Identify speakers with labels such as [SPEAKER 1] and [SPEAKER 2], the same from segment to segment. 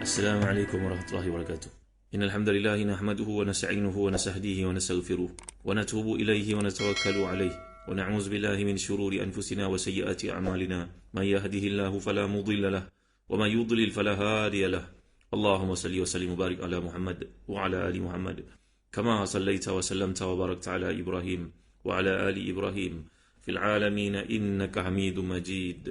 [SPEAKER 1] السلام عليكم ورحمة الله وبركاته. إن الحمد لله نحمده ونستعينه ونستهديه ونستغفره ونتوب إليه ونتوكل عليه ونعوذ بالله من شرور أنفسنا وسيئات أعمالنا. من يهده الله فلا مضل له ومن يضلل فلا هادي له. اللهم صل وسلم وبارك على محمد وعلى آل محمد كما صليت وسلمت وباركت على إبراهيم وعلى آل إبراهيم في العالمين إنك حميد مجيد.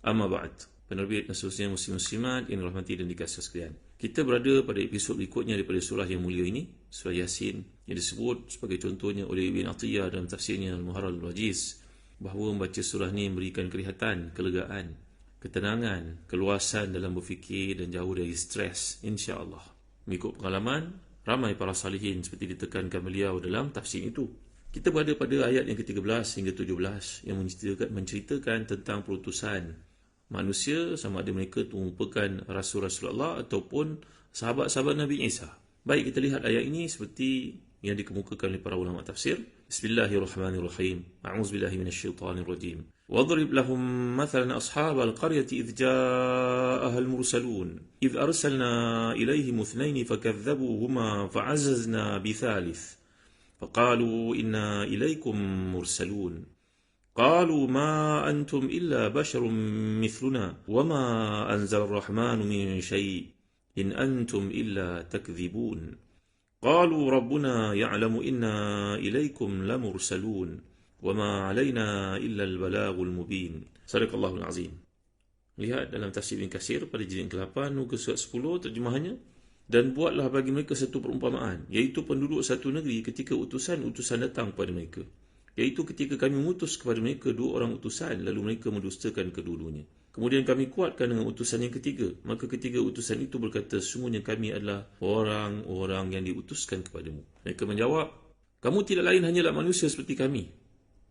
[SPEAKER 1] أما بعد. Penerbit dan seterusnya muslim-muslimat yang dirahmati dan dikasihi sekalian. Kita berada pada episod berikutnya daripada surah yang mulia ini, surah Yasin, yang disebut sebagai contohnya oleh Ibn Atiyah dalam tafsirnya Al-Muharrar Al-Wajiz, bahawa membaca surah ini memberikan kelihatan, kelegaan, ketenangan, keluasan dalam berfikir dan jauh dari stres, insya-Allah. Mengikut pengalaman ramai para salihin seperti ditekankan beliau dalam tafsir itu. Kita berada pada ayat yang ke-13 hingga 17 yang menceritakan tentang perutusan manusia, sama ada mereka itu merupakan Rasul-Rasul Allah ataupun sahabat-sahabat Nabi Isa. Baik, kita lihat ayat ini seperti yang dikemukakan oleh para ulama tafsir. Bismillahirrahmanirrahim. A'udzubillahi minasyaitonirrajim. Wadrib lahum mathalan ashabal qaryati idh ja'aha al-mursalun idh arsalna ilayhim ithnayn fakadzabuhuma fa'azzazna bithalith faqalu inna ilaykum mursalun. قالوا ما أنتم إلا بشر مثلنا وما أنزل الرحمن من شيء إن أنتم إلا تكذبون قالوا ربنا يعلم إنا إليكم لمرسلون وما علينا إلا البلاغ المبين. صدق الله العظيم. Lihat dalam tafsir Ibn Katsir pada jilid ke-8 muka surat 10 terjemahannya. Dan buatlah bagi mereka satu perumpamaan, iaitu penduduk satu negeri ketika utusan-utusan datang kepada mereka, iaitu ketika kami mengutus kepada mereka dua orang utusan, lalu mereka mendustakan kedua-duanya. Kemudian kami kuatkan dengan utusan yang ketiga, maka ketiga utusan itu berkata, sesungguhnya kami adalah orang-orang yang diutuskan kepadamu. Mereka menjawab, kamu tidak lain hanyalah manusia seperti kami,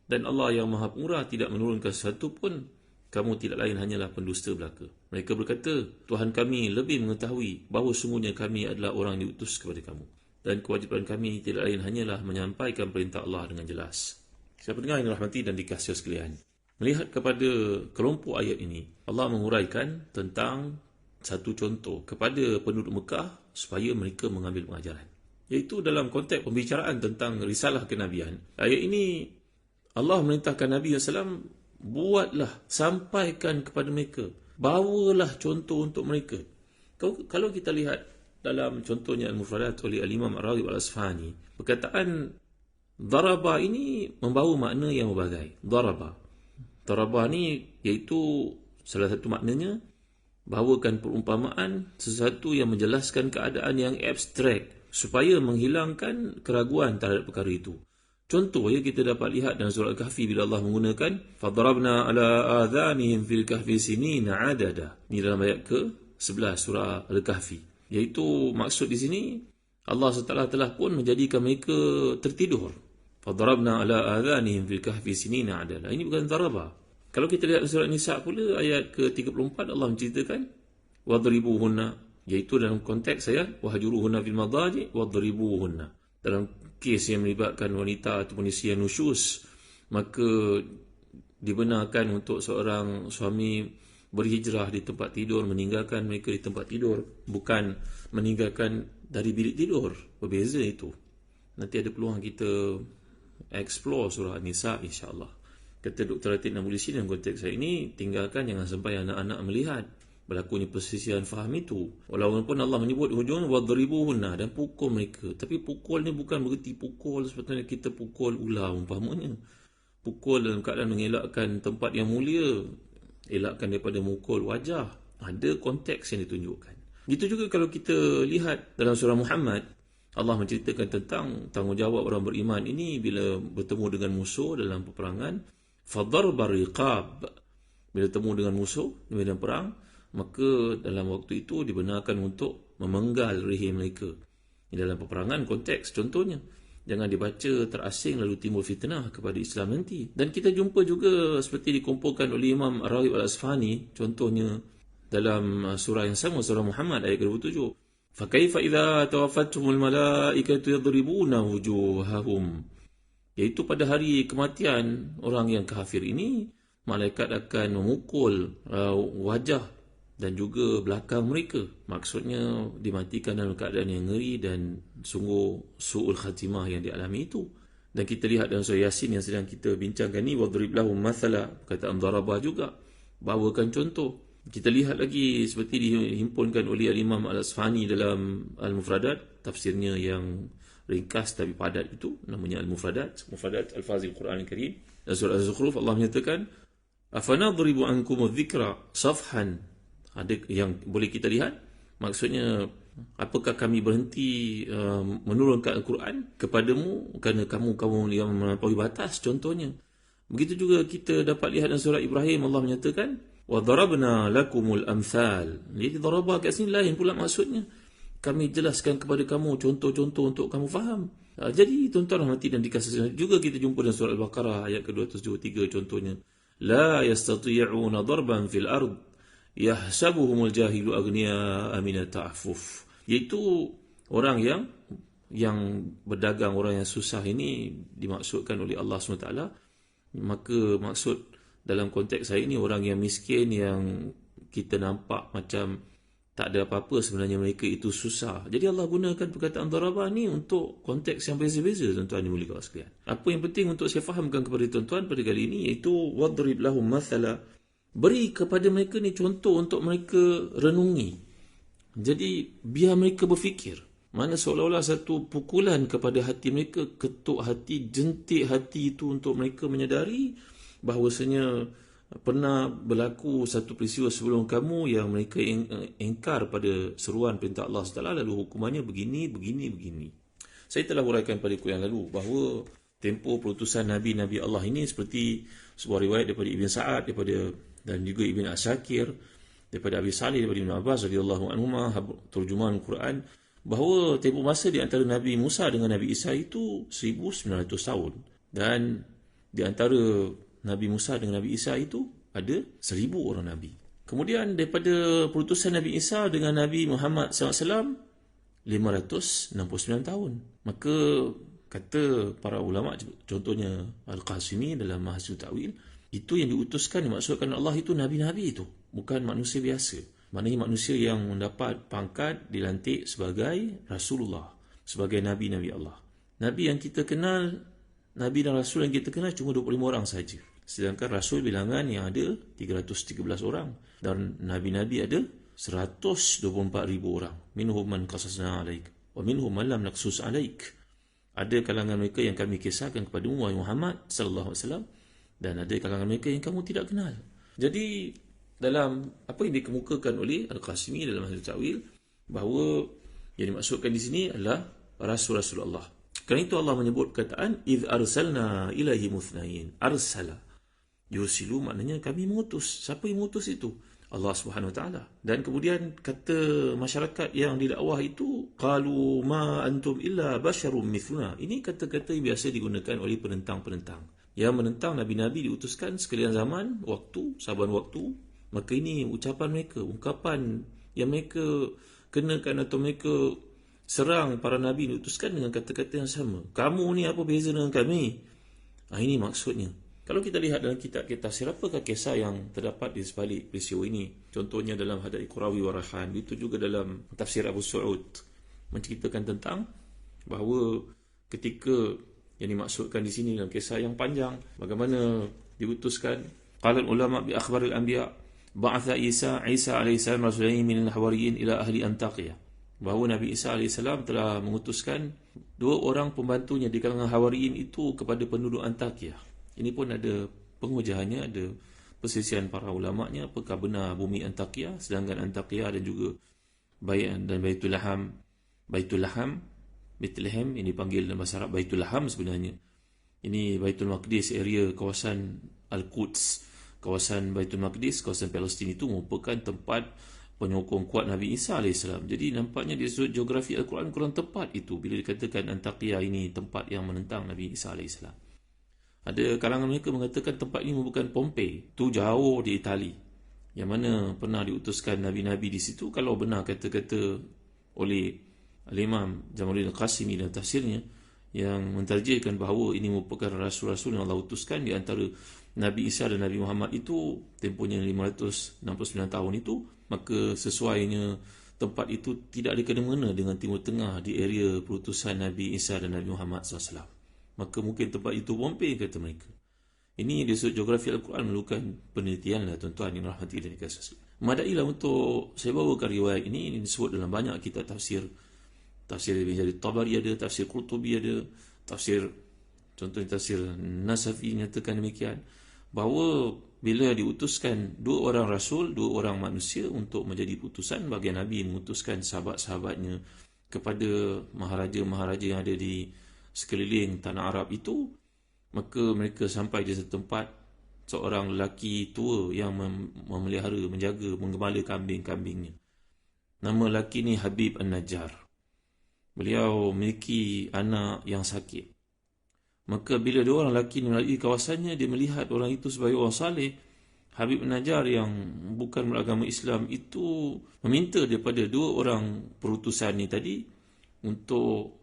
[SPEAKER 1] dan Allah yang Maha Pemurah tidak menurunkan sesuatu pun, kamu tidak lain hanyalah pendusta belaka. Mereka berkata, Tuhan kami lebih mengetahui bahawa sesungguhnya kami adalah orang yang diutus kepada kamu, dan kewajipan kami tidak lain hanyalah menyampaikan perintah Allah dengan jelas. Siapa dengar yang dirahmati dan dikasihi sekalian, melihat kepada kelompok ayat ini, Allah menguraikan tentang satu contoh kepada penduduk Mekah supaya mereka mengambil pengajaran, iaitu dalam konteks pembicaraan tentang risalah kenabian. Ayat ini Allah memerintahkan Nabi SAW, buatlah, sampaikan kepada mereka, bawalah contoh untuk mereka. Kalau kita lihat dalam contohnya Al-Mufradat oleh Al-Imam Ar-Raghib Al-Asfahani, perkataan daraba ini membawa makna yang berbagai. Daraba ni iaitu salah satu maknanya bahawakan perumpamaan sesuatu yang menjelaskan keadaan yang abstrak supaya menghilangkan keraguan terhadap perkara itu. Contoh ya, kita dapat lihat dalam surah Al-Kahfi bila Allah menggunakan fadarabna ala adhanihim fil kahfi sinina adada. Ini dalam ayat ke-11 surah Al-Kahfi. Iaitu maksud di sini Allah SWT telah pun menjadikan mereka tertidur. Fadarabna ala adhanihim fil kahfi sinina adala. Ini bukan daraba. Kalau kita lihat surah Nisa pula ayat ke-34, Allah menceritakan wadribuhunna, iaitu dalam konteks saya wahjuruhunna fil madaji wadribuhunna. Dalam kes yang melibatkan wanita ataupun isi yang nusyus, maka dibenarkan untuk seorang suami berhijrah di tempat tidur, meninggalkan mereka di tempat tidur, bukan meninggalkan dari bilik tidur. Berbeza itu. Nanti ada peluang kita explore surah An-Nisa insya-Allah. Kata Dr. Atin Namulisi dalam konteks saya ini, tinggalkan, jangan sampai anak-anak melihat berlakunya persisian faham itu. Walaupun Allah menyebut hujung wadribuhunna, dan pukul mereka, tapi pukul ni bukan bererti pukul seperti kita pukul ular umpamanya. Pukul dalam keadaan mengelakkan tempat yang mulia, elakkan daripada mukul wajah. Ada konteks yang ditunjukkan. Gitu juga kalau kita lihat dalam surah Muhammad, Allah menceritakan tentang tanggungjawab orang beriman ini bila bertemu dengan musuh dalam peperangan. Fadarbar riqab, bila bertemu dengan musuh di medan perang, maka dalam waktu itu dibenarkan untuk memenggal leher mereka. Ini dalam peperangan konteks contohnya. Jangan dibaca terasing lalu timbul fitnah kepada Islam nanti. Dan kita jumpa juga seperti dikumpulkan oleh Imam Ar-Raghib Al-Asfahani, contohnya dalam surah yang sama, surah Muhammad ayat ke-27. Fakaifa idza tawaffathumul malaikatu yadribuna wujuhahum. Iaitu pada hari kematian orang yang kafir ini, malaikat akan memukul wajah dan juga belakang mereka. Maksudnya dimatikan dalam keadaan yang ngeri dan sungguh su'ul khatimah yang dialami itu. Dan kita lihat dalam surah Yasin yang sedang kita bincangkan ni, wadrib lahum mathala, perkataan darabah juga, bawakan contoh. Kita lihat lagi seperti dihimpunkan oleh Al-Imam Al-Asfahani dalam Al-Mufradat, tafsirnya yang ringkas tapi padat itu, namanya Al-Mufradat, Mufradat Al-Fazil Quran Al-Karim. Dan surah Az-Zukhruf Allah menyatakan, afanadribu ankumudz dzikra safhan. Ada yang boleh kita lihat, maksudnya apakah kami berhenti menurunkan Al-Quran kepadamu kerana kamu yang melampaui batas, contohnya. Begitu juga kita dapat lihat dalam surah Ibrahim, Allah menyatakan wa darabna lakumul amthal. Jadi darabah kat sini lain pula maksudnya, kami jelaskan kepada kamu contoh-contoh untuk kamu faham. Jadi tuan-tuan rahmati dan dikasihi, juga kita jumpa dalam surah Al-Baqarah ayat ke-223 contohnya, la yastati'una darban fil ard yahsabuhumul jahilu aghniya min ta'affuf. Iaitu orang yang berdagang, orang yang susah ini dimaksudkan oleh Allah SWT. Maka maksud dalam konteks saya ini orang yang miskin, yang kita nampak macam tak ada apa-apa, sebenarnya mereka itu susah. Jadi Allah gunakan perkataan darabah ni untuk konteks yang beza-beza, tuan-tuan dimuliakan sekalian. Apa yang penting untuk saya fahamkan kepada tuan-tuan pada kali ini, iaitu wadrib lahum mathala, beri kepada mereka ni contoh untuk mereka renungi. Jadi biar mereka berfikir. Mana seolah-olah satu pukulan kepada hati mereka, ketuk hati, jentik hati itu untuk mereka menyadari bahawasanya pernah berlaku satu peristiwa sebelum kamu yang mereka engkar pada seruan perintah Allah SWT, lalu hukumannya begini. Saya telah uraikan pada kuliah yang lalu bahawa tempoh perutusan Nabi-Nabi Allah ini seperti sebuah riwayat daripada Ibn Sa'ad dan juga Ibn Asyakir, daripada Abi Salih, daripada Ibn Abbas radhiyallahu anhuma, terjemahan Quran, bahawa tempoh masa di antara Nabi Musa dengan Nabi Isa itu 1900 tahun. Dan di antara Nabi Musa dengan Nabi Isa itu ada 1000 orang Nabi. Kemudian daripada perutusan Nabi Isa dengan Nabi Muhammad SAW 569 tahun. Maka kata para ulama, contohnya Al-Qasimi dalam Mahasiswa Ta'wil, itu yang diutuskan, dimaksudkan Allah itu Nabi-Nabi itu, bukan manusia biasa. Maknanya manusia yang mendapat pangkat dilantik sebagai Rasulullah, sebagai Nabi-Nabi Allah. Nabi yang kita kenal, Nabi dan Rasul yang kita kenal cuma 25 orang saja. Sedangkan Rasul bilangan yang ada 313 orang. Dan Nabi-Nabi ada 124,000 orang. Minhum man qasasna alaik, wa minhum man lam naqsus alaik. Ada kalangan mereka yang kami kisahkan kepadamu, wahai Muhammad sallallahu alaihi wasallam, dan ada kalangan mereka yang kamu tidak kenal. Jadi dalam apa yang dikemukakan oleh Al-Qasimi dalam Mahasiswa Ta'wil, bahawa yang dimaksudkan di sini adalah Rasul-Rasul Allah. Kerana itu Allah menyebut perkataan idh arsalna ilahi muthnain. Arsala yusilu, maknanya kami mengutus. Siapa yang mengutus itu? Allah Subhanahu Wa Taala. Dan kemudian kata masyarakat yang didakwah itu, qalu ma antum illa basyarum mithluna. Ini kata-kata yang biasa digunakan oleh penentang-penentang yang menentang Nabi-Nabi diutuskan sekalian zaman, waktu, saban waktu. Maka ini ucapan mereka, ungkapan yang mereka kenakan atau mereka serang para Nabi diutuskan dengan kata-kata yang sama. Kamu ni apa beza dengan kami? Ini maksudnya. Kalau kita lihat dalam kitab-kitab tafsir, apakah kisah yang terdapat di sebalik peristiwa ini? Contohnya dalam Hadai Qurawi wa Rayhan, itu juga dalam tafsir Abu Su'ud, menceritakan tentang bahawa ketika yang dimaksudkan di sini dalam kisah yang panjang, bagaimana diutuskan, qala ulama bi akhbaril anbiya ba'atha Isa alaihi salam rasulain min al-hawariyin ila ahli Antakya. Bahawa Nabi Isa AS telah mengutuskan 2 orang pembantunya di kalangan Hawariyin itu kepada penduduk Antakya. Ini pun ada pengujahannya, ada persisian para ulama'nya, apakah benar bumi Antakya, sedangkan Antakya dan juga Baitul Laham, Bethlehem, ini dipanggil dalam bahasa Arab Baitul Laham sebenarnya. Ini Baitul Maqdis, area kawasan Al-Quds, kawasan Baitul Maqdis, kawasan Palestin itu merupakan tempat penyokong kuat Nabi Isa AS. Jadi nampaknya di sudut geografi Al-Quran kurang tepat itu bila dikatakan Antakya ini tempat yang menentang Nabi Isa AS. Ada kalangan mereka mengatakan tempat ini merupakan Pompei, itu jauh di Itali, yang mana pernah diutuskan Nabi-Nabi di situ. Kalau benar kata-kata oleh Al-Imam Jamaluddin Al-Qasimi dalam tafsirnya, yang mentarjihkan bahawa ini merupakan rasul-rasul yang Allah utuskan. Di antara Nabi Isa dan Nabi Muhammad itu tempohnya 569 tahun itu, maka sesuainya tempat itu tidak ada kena-mengena dengan Timur Tengah di area perutusan Nabi Isa dan Nabi Muhammad SAW. Maka mungkin tempat itu Pompei, kata mereka. Ini dari sudut geografi Al-Quran memerlukan penelitian lah tuan-tuan yang rahmati dan dikasihi. Memadailah untuk saya bawakan riwayat ini disebut dalam banyak kitab tafsir. Tafsir Ibn Jarir Tabari ada, tafsir Qurtubi ada, tafsir, contohnya tafsir Nasafi nyatakan demikian, bahawa bila diutuskan dua orang rasul, dua orang manusia untuk menjadi putusan, bagi Nabi mengutuskan sahabat-sahabatnya kepada maharaja-maharaja yang ada di sekeliling tanah Arab itu, maka mereka sampai di satu tempat, seorang lelaki tua yang memelihara, menjaga, menggembala kambing-kambingnya. Nama lelaki ni Habib An-Najjar. Beliau memiliki anak yang sakit. Maka bila dua orang lelaki melalui kawasannya, dia melihat orang itu sebagai orang saleh. Habib An-Najjar yang bukan beragama Islam itu meminta daripada dua orang perutusan ni tadi untuk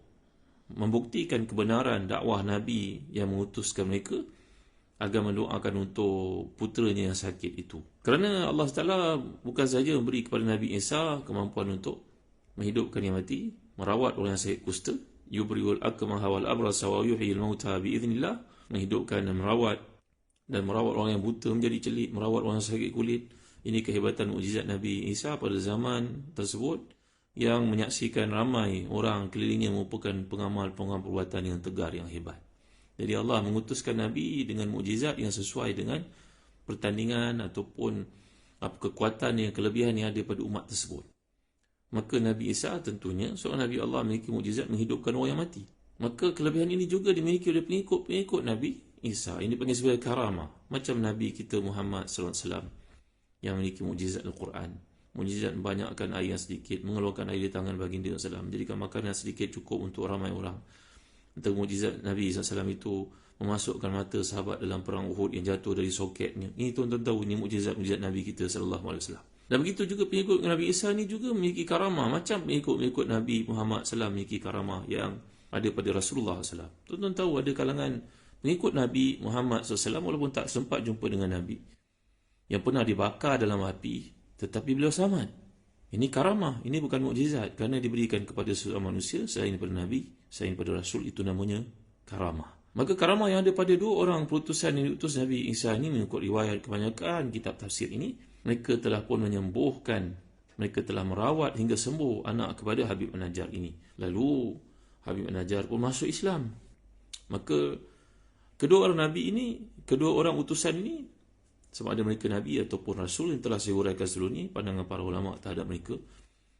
[SPEAKER 1] membuktikan kebenaran dakwah Nabi yang mengutuskan mereka agar mendoakan untuk puteranya yang sakit itu. Kerana Allah Ta'ala bukan sahaja memberi kepada Nabi Isa kemampuan untuk menghidupkan yang mati, merawat orang yang sakit kusta, yubriul akmaha wal abrasa wa yuhyil mauta biiznillah, menghidupkan dan merawat orang yang buta menjadi celik, merawat orang yang sakit kulit. Ini kehebatan mukjizat Nabi Isa pada zaman tersebut yang menyaksikan ramai orang kelilingnya merupakan pengamal-pengamal perbuatan yang tegar, yang hebat. Jadi Allah mengutuskan Nabi dengan mukjizat yang sesuai dengan pertandingan ataupun kekuatan yang kelebihan yang ada pada umat tersebut. Maka Nabi Isa tentunya seorang Nabi Allah memiliki mukjizat menghidupkan orang yang mati. Maka kelebihan ini juga dimiliki oleh pengikut Nabi Isa. Ini dipanggil sebagai karamah. Macam Nabi kita Muhammad SAW yang memiliki mukjizat Al-Quran. Mukjizat membanyakkan air yang sedikit, mengeluarkan air di tangan baginda SAW, menjadikan makanan sedikit cukup untuk ramai orang. Antara mukjizat Nabi SAW itu memasukkan mata sahabat dalam perang Uhud yang jatuh dari soketnya. Ini tuan-tuan tahu, ini mukjizat Nabi kita SAW. Dan begitu juga pengikut Nabi Isa ni juga memiliki karamah. Macam pengikut Nabi Muhammad SAW memiliki karamah yang ada pada Rasulullah SAW. Tuan-tuan tahu ada kalangan pengikut Nabi Muhammad SAW walaupun tak sempat jumpa dengan Nabi, yang pernah dibakar dalam api, tetapi beliau selamat. Ini karamah, ini bukan mukjizat, kerana diberikan kepada seorang manusia selain daripada Nabi, selain daripada Rasul, itu namanya karamah. Maka karamah yang ada pada dua orang perutusan yang diutus Nabi Isa ini, mengikut riwayat kebanyakan kitab tafsir ini, mereka telah pun menyembuhkan, mereka telah merawat hingga sembuh anak kepada Habib An-Najjar ini. Lalu Habib An-Najjar pun masuk Islam. Maka kedua orang Nabi ini, kedua orang utusan ini, sama ada mereka Nabi ataupun Rasul yang telah saya huraikan sebelum ini, pandangan para ulama terhadap mereka,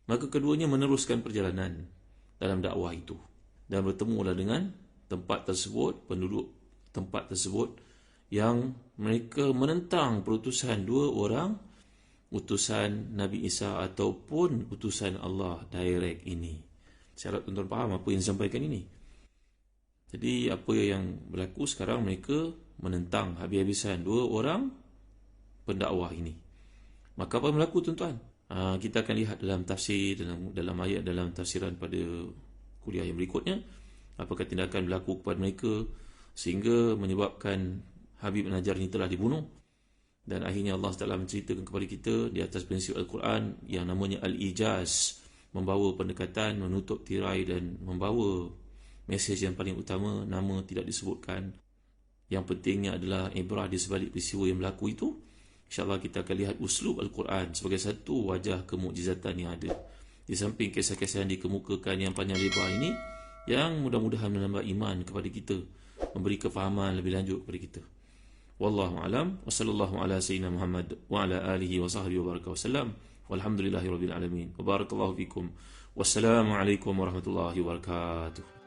[SPEAKER 1] maka keduanya meneruskan perjalanan dalam dakwah itu dan bertemulah dengan tempat tersebut, penduduk tempat tersebut yang mereka menentang perutusan dua orang utusan Nabi Isa ataupun utusan Allah direct ini. Saya harap tuan-tuan faham apa yang disampaikan ini. Jadi apa yang berlaku sekarang, mereka menentang habis-habisan dua orang pendakwah ini. Maka apa yang berlaku tuan-tuan? Kita akan lihat dalam tafsir, dalam ayat, dalam tafsiran pada kuliah yang berikutnya, apakah tindakan berlaku kepada mereka sehingga menyebabkan Habib An-Najjar ini telah dibunuh. Dan akhirnya Allah Ta'ala menceritakan kepada kita di atas prinsip Al-Quran yang namanya Al-Ijaz, membawa pendekatan, menutup tirai dan membawa mesej yang paling utama, nama tidak disebutkan. Yang pentingnya adalah ibrah di sebalik peristiwa yang berlaku itu. InsyaAllah kita akan lihat uslub Al-Quran sebagai satu wajah kemukjizatan yang ada. Di samping kisah-kisah yang dikemukakan yang panjang lebar ini, yang mudah-mudahan menambah iman kepada kita, memberi kefahaman lebih lanjut kepada kita. Wallahu alam, wa sallallahu ala sayyidina Muhammad wa ala alihi wa sahbihi wa baraka wa sallam, walhamdulillahi rabbil alamin, wa barakallahu fikum, wassalamu alaikum warahmatullahi wabarakatuh.